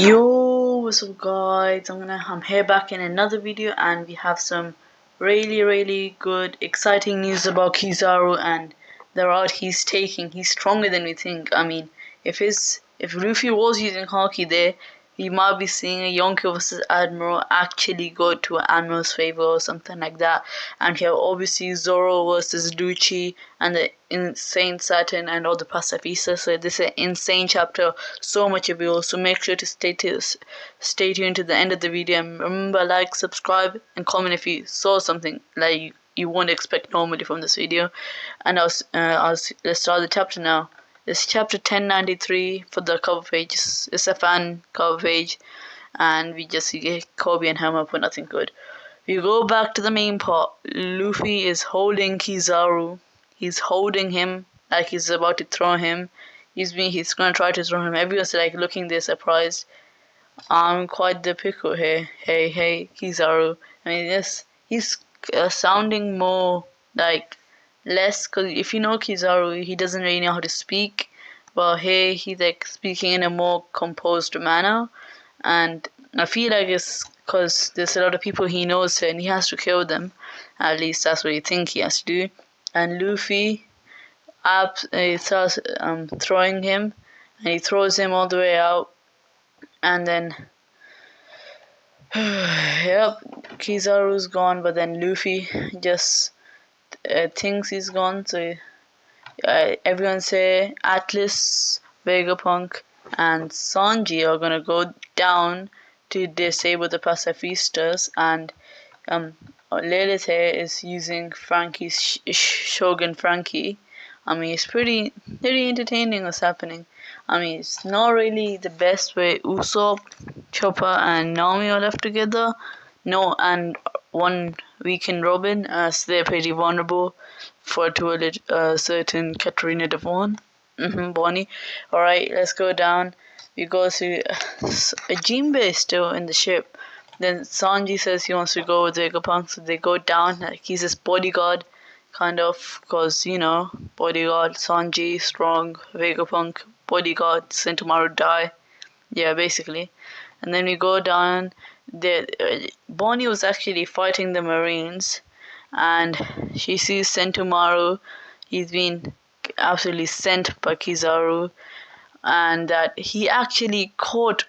Yo, what's up guys? I'm here back in another video, and we have some really good exciting news about Kizaru and the route he's taking. He's stronger than we think. I mean, if Luffy was using Haki there, we might be seeing a Yonko versus Admiral actually go to Admiral's favor or something like that. And here obviously Zoro versus Lucci and the insane Saturn and all the pacifistas. So this is an insane chapter, so much abuse. So make sure to stay tuned to the end of the video, and remember, like, subscribe, and comment if you saw something like you won't expect normally from this video. And let's start the chapter now. It's chapter 1093 for the cover page. It's a fan cover page, and we just get Kobe and Hammer for nothing good. We go back to the main part. Luffy is holding Kizaru. He's holding him like he's about to throw him. He's gonna try to throw him. Everyone's like looking there surprised. I'm quite the pickle here. Hey, Kizaru. I mean, yes, he's sounding more like less, because if you know Kizaru, he doesn't really know how to speak. But here he's like speaking in a more composed manner, and I feel like it's because there's a lot of people he knows here, and he has to kill them. At least that's what you think he has to do. And Luffy starts throwing him, and he throws him all the way out, and then yep, Kizaru's gone, but then Luffy just thinks he's gone. So everyone say Atlas, Vegapunk, and Sanji are gonna go down to disable the pacifistas, and Lilith here is using Frankie's Shogun Frankie. I mean, it's pretty entertaining what's happening. I mean, it's not really the best way Usopp, Chopper, and Nami are left together. No, and one weakened Robin, as they're pretty vulnerable to a certain Katarina Devon. Bonnie. Alright, let's go down. We go to Jinbei is still in the ship. Then Sanji says he wants to go with Vegapunk, so they go down. Like he's his bodyguard, kind of, because, you know, bodyguard, Sanji, strong, Vegapunk, bodyguard, Sentomaru die. Yeah, basically. And then we go down. Bonnie was actually fighting the Marines, and she sees Sentomaru. He's been absolutely sent by Kizaru, and that he actually caught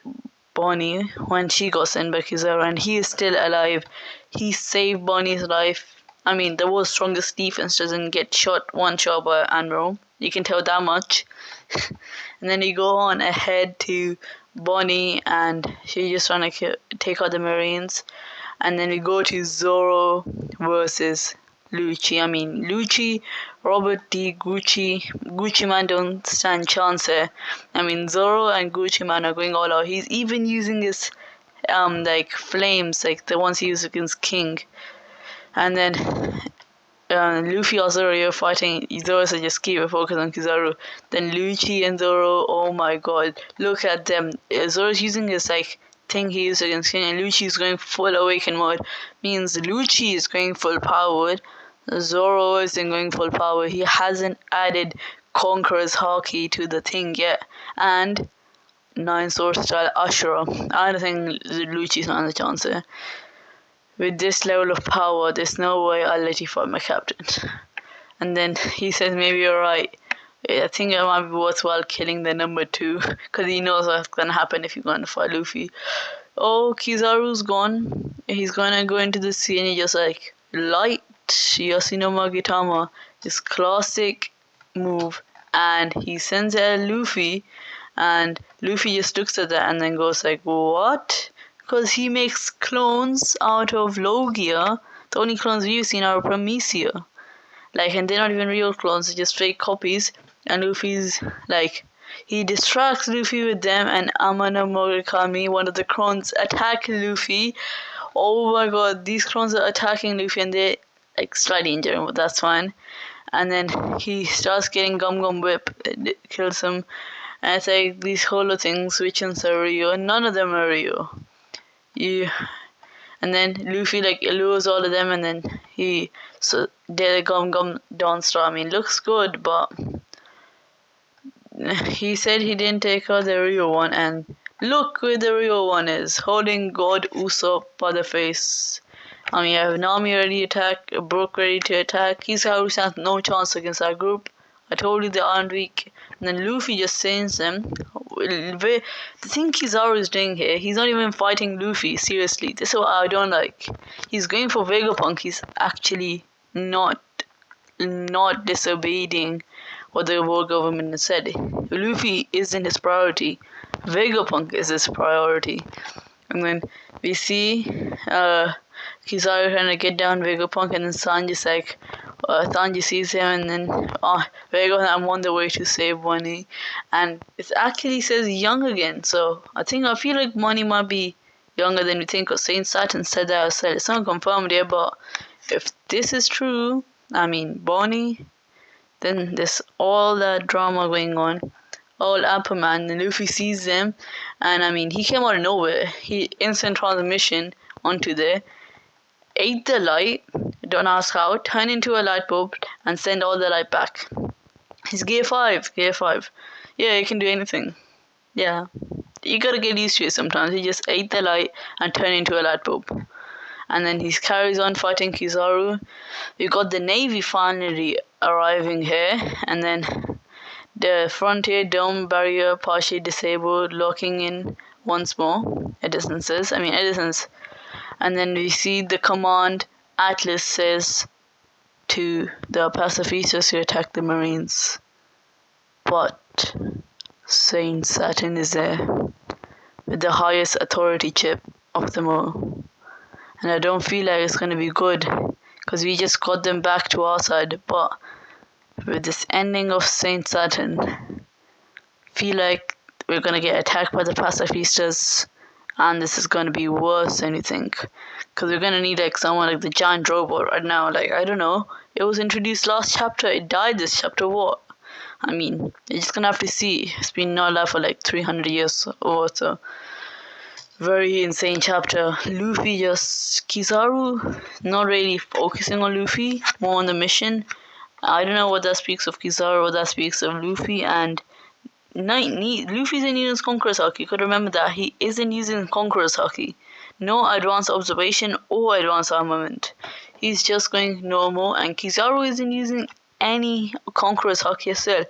Bonnie when she got sent by Kizaru, and he is still alive. He saved Bonnie's life. I mean, the world's strongest defense doesn't get one shot by Admiral. You can tell that much. And then you go on ahead to Bonnie, and she's just trying to take out the Marines. And then we go to Zoro versus Lucci. I mean, Lucci, Robert D. Gucci Man don't stand chance here. I mean, Zoro and Gucci Man are going all out. He's even using his like flames, like the ones he used against King. And then Luffy also are fighting. Zoro said just keep a focus on Kizaru. Then Lucci and Zoro, oh my god, look at them. Zoro's using his like thing he used against King, and Lucci is going full awaken mode. Means Lucci is going full powered. Zoro isn't going full power. He hasn't added Conqueror's Haki to the thing yet. And 9 sword style Ashura. I don't think Lucci's not on the chance here. With this level of power, there's no way I'll let you fight my captain. And then he says, maybe you're right. I think it might be worthwhile killing the number 2, because he knows what's gonna happen if you're gonna fight Luffy. Oh, Kizaru's gone. He's gonna go into the sea, and he just like light Yoshino Gitama, his classic move, and he sends it at Luffy, and Luffy just looks at that and then goes like, what? Because he makes clones out of Logia. The only clones we've seen are Promethea. Like, and they're not even real clones, they're just fake copies. And Luffy's like, he distracts Luffy with them, and Amano Morikami, one of the clones, attack Luffy. Oh my god, these clones are attacking Luffy, and they're like slightly injured, but that's fine. And then he starts getting Gum Whip, it kills him. And it's like these holo things, which ones are real? None of them are real. And then Luffy like lures all of them, and then they Gum Dawn Star. I mean, looks good, but he said he didn't take out the real one, and Look where the real one is, holding God Usopp by the face. I mean, you have Nami ready to attack, Brook ready to attack. Kizaru stands no chance against our group. I told you they aren't weak. And then Luffy just sends them. The thing Kizaru is doing here, he's not even fighting Luffy, seriously. This is what I don't like. He's going for Vegapunk. He's actually not disobeying what the world government has said. Luffy isn't his priority. Vegapunk is his priority. And then we see Kizaru trying to get down Vegapunk, and then Sanji's like, Sanji sees him, and then Vegapunk, I'm on the way to save Bonnie. And it actually says young again, so I feel like Bonnie might be younger than we think, because Saint Saturn said that herself. It's not confirmed yet, but if this is true, I mean Bonnie, then there's all that drama going on. All Aquaman, and Luffy sees them, and I mean, he came out of nowhere. He instant transmission onto there, ate the light, don't ask how, turn into a light bulb, and send all the light back. He's Gear 5. Yeah, he can do anything. Yeah, you gotta get used to it sometimes. He just ate the light and turned into a light bulb. And then he carries on fighting Kizaru. We got the Navy finally arriving here, and then the frontier dome barrier partially disabled, locking in once more. Edison says. And then we see the command Atlas says to the pacifistas to attack the Marines. But Saint Saturn is there with the highest authority chip of them all. And I don't feel like it's going to be good, because we just got them back to our side. But with this ending of Saint Saturn, feel like we're going to get attacked by the pacifistas, and this is going to be worse than you think. Because we're going to need like someone like the giant robot right now. Like, I don't know. It was introduced last chapter. It died this chapter. What? I mean, you're just going to have to see. It's been not alive for like 300 years or so. Very insane chapter. Kizaru, not really focusing on Luffy, more on the mission. I don't know what that speaks of Kizaru, what that speaks of Luffy, and Luffy isn't using Conqueror's Haki. You could remember that. He isn't using Conqueror's Haki. No advanced observation or advanced armament. He's just going normal, and Kizaru isn't using any Conqueror's Haki as well,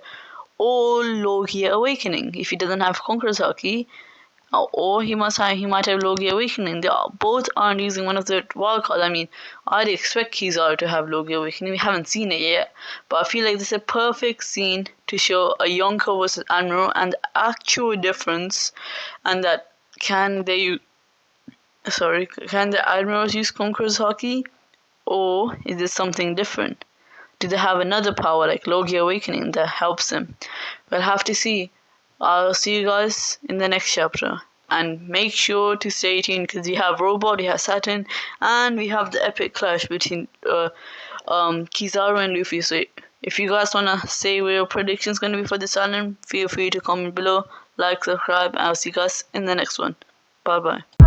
or Logia Awakening. If he doesn't have Conqueror's Haki, or he might have Logia Awakening. Both aren't using one of the wildcards. I mean, I'd expect Kizaru to have Logia Awakening. We haven't seen it yet, but I feel like this is a perfect scene to show a Yonko versus Admiral and the actual difference, and that can the Admirals use Conqueror's Haki, or is this something different? Do they have another power like Logia Awakening that helps them? We'll have to see. I'll see you guys in the next chapter. And make sure to stay tuned, because we have Robot, we have Saturn, and we have the epic clash between Kizaru and Luffy. So if you guys want to say where your prediction's going to be for this island, feel free to comment below, like, subscribe, and I'll see you guys in the next one. Bye bye.